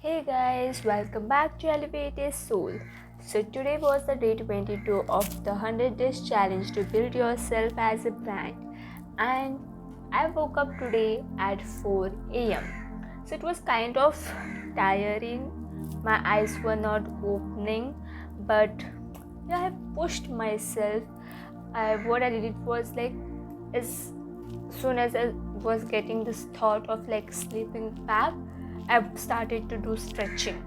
Hey guys, welcome back to Alleviated Soul. So today was the day 22 of the 100 days challenge to build yourself as a brand. And I woke up today at 4 a.m. So it was kind of tiring. My eyes were not opening, but I pushed myself. What I did was as soon as I was getting this thought of sleeping back, I started to do stretching.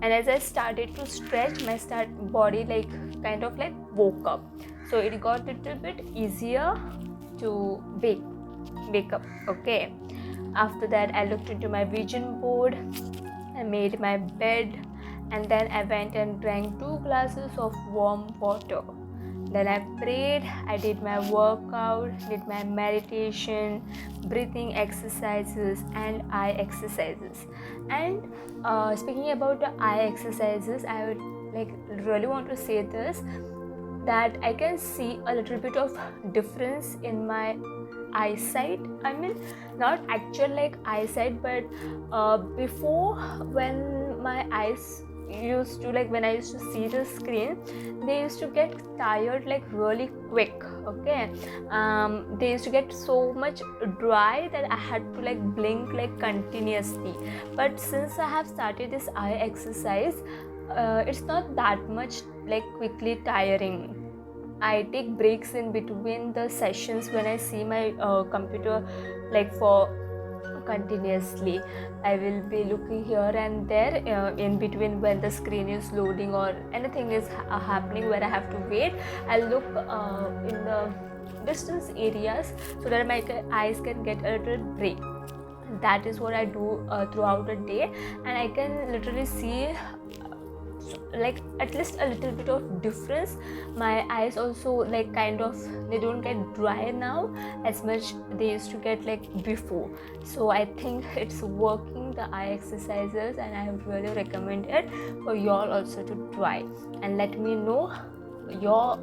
And as I started to stretch, my body kind of woke up. So it got a little bit easier to wake up. Okay. After that, I looked into my vision board. I made my bed, and then I went and drank 2 glasses of warm water. Then I prayed, I did my workout, did my meditation, breathing exercises, and eye exercises. And speaking about the eye exercises, I would really want to say this, that I can see a little bit of difference in my eyesight. I mean, not actual eyesight, but before, when my eyes used to when I used to see the screen, they used to get tired really quick. Okay. They used to get so much dry that I had to blink continuously. But since I have started this eye exercise, it's not that much quickly tiring. I take breaks in between the sessions when I see my computer for continuously. I will be looking here and there in between when the screen is loading or anything is happening where I have to wait. I'll look in the distance areas so that my eyes can get a little break. That is what I do throughout the day, and I can literally see at least a little bit of difference. My eyes also kind of, they don't get dry now as much they used to get before. So I think it's working, the eye exercises, and I really recommend it for y'all also to try, and let me know your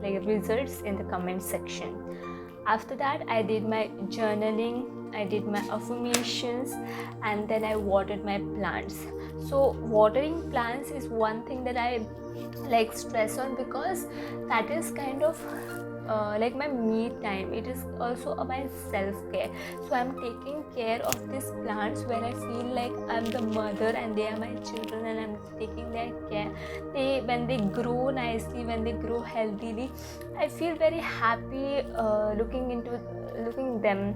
results in the comment section. After that, I did my journaling, I did my affirmations, and then I watered my plants. So watering plants is one thing that I stress on, because that is kind of my me time. It is also my self-care. So I'm taking care of these plants where I feel like I'm the mother and they are my children, and I'm taking their care. When they grow nicely, when they grow healthily, I feel very happy looking them.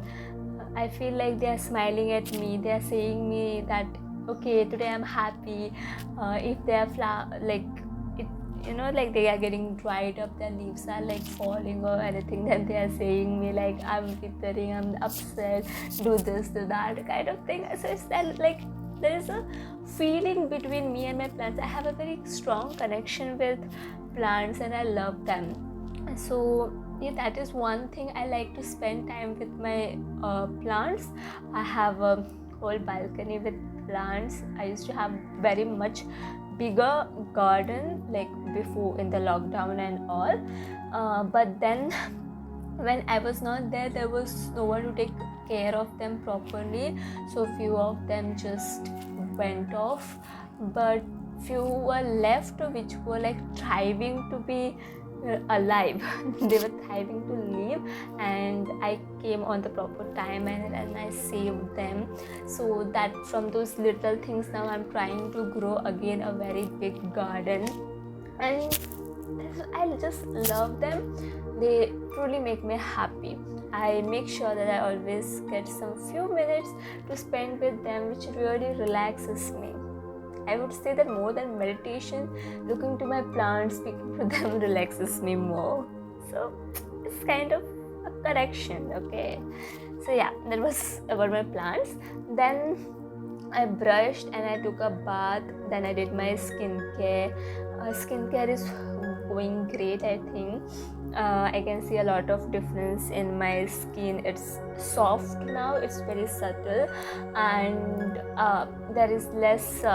I feel like they are smiling at me. They are saying me that okay, today I'm happy. If they are they are getting dried up, their leaves are falling or anything, then they are saying me I'm withering, I'm upset, do this, do that kind of thing. So it's that there is a feeling between me and my plants. I have a very strong connection with plants and I love them. So that is one thing. I like to spend time with my plants. I have a whole balcony with plants. I used to have very much bigger garden before in the lockdown and all, but then when I was not there, there was no one to take care of them properly, so few of them just went off, but few were left which were thriving to be alive. They were thriving to live, and I came on the proper time and I saved them. So that from those little things, now I'm trying to grow again a very big garden, and I just love them. They truly make me happy. I make sure that I always get some few minutes to spend with them, which really relaxes me. I would say that more than meditation, looking to my plants, speaking to them relaxes me more. So it's kind of a connection, okay? So yeah, that was about my plants. Then I brushed and I took a bath. Then I did my skincare. Skincare is going great, I think. I can see a lot of difference in my skin. It's soft now, it's very subtle, and there is less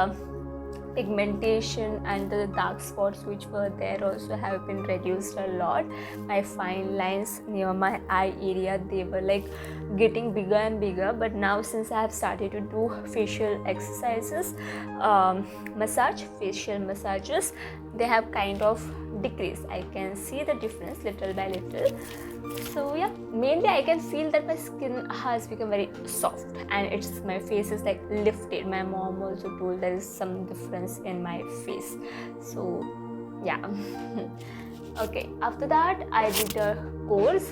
pigmentation and the dark spots which were there also have been reduced a lot. My fine lines near my eye area, they were like getting bigger and bigger, but now since I have started to do facial exercises, facial massages, they have kind of decreased. I can see the difference little by little. So yeah, mainly I can feel that my skin has become very soft and my face is like lifted. My mom also told there is some difference in my face. So yeah. Okay, after that I did a course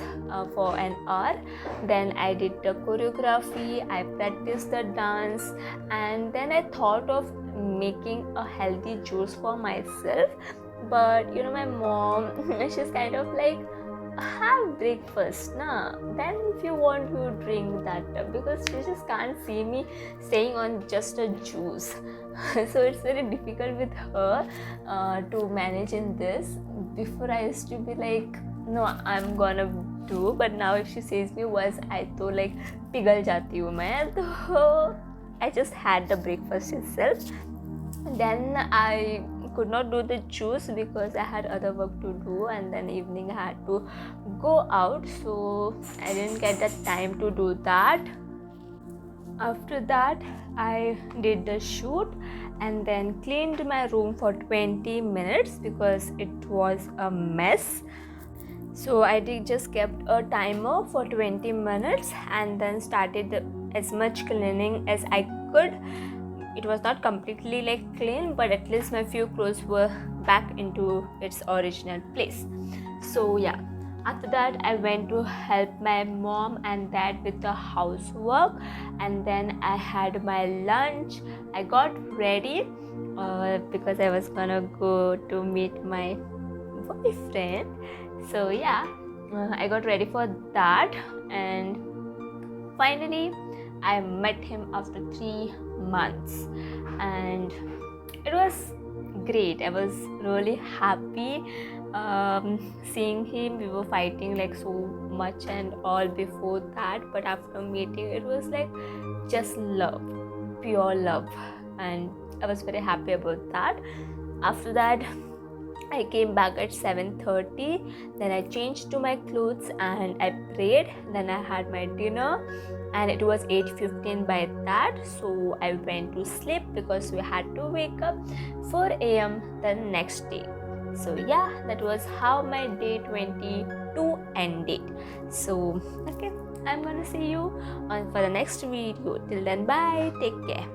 for an hour. Then I did the choreography, I practiced the dance, and then I thought of making a healthy juice for myself. But my mom, she's kind of like, have breakfast then if you want to drink that, because she just can't see me staying on just a juice. So it's very difficult with her to manage in this. Before I used to be like, no, I'm gonna do, but now if she says me once, I to like pighal jati hu main, so I just had the breakfast itself. Then I could not do the juice because I had other work to do, and then evening I had to go out, so I didn't get the time to do that. After that I did the shoot and then cleaned my room for 20 minutes because it was a mess. So I just kept a timer for 20 minutes and then started as much cleaning as I could. It was not completely like clean, but at least my few clothes were back into its original place. So yeah, after that I went to help my mom and dad with the housework, and then I had my lunch. I got ready because I was gonna go to meet my boyfriend. So yeah, I got ready for that, and finally I met him after 3 months, and it was great. I was really happy seeing him. We were fighting like so much and all before that, but after meeting it was like just love, pure love, and I was very happy about that. After that I came back at 7:30. Then I changed to my clothes and I prayed. Then I had my dinner and it was 8:15 by that. So I went to sleep because we had to wake up 4 a.m. the next day. So yeah, that was how my day 22 ended. So okay, I'm gonna see you for the next video. Till then, bye. Take care.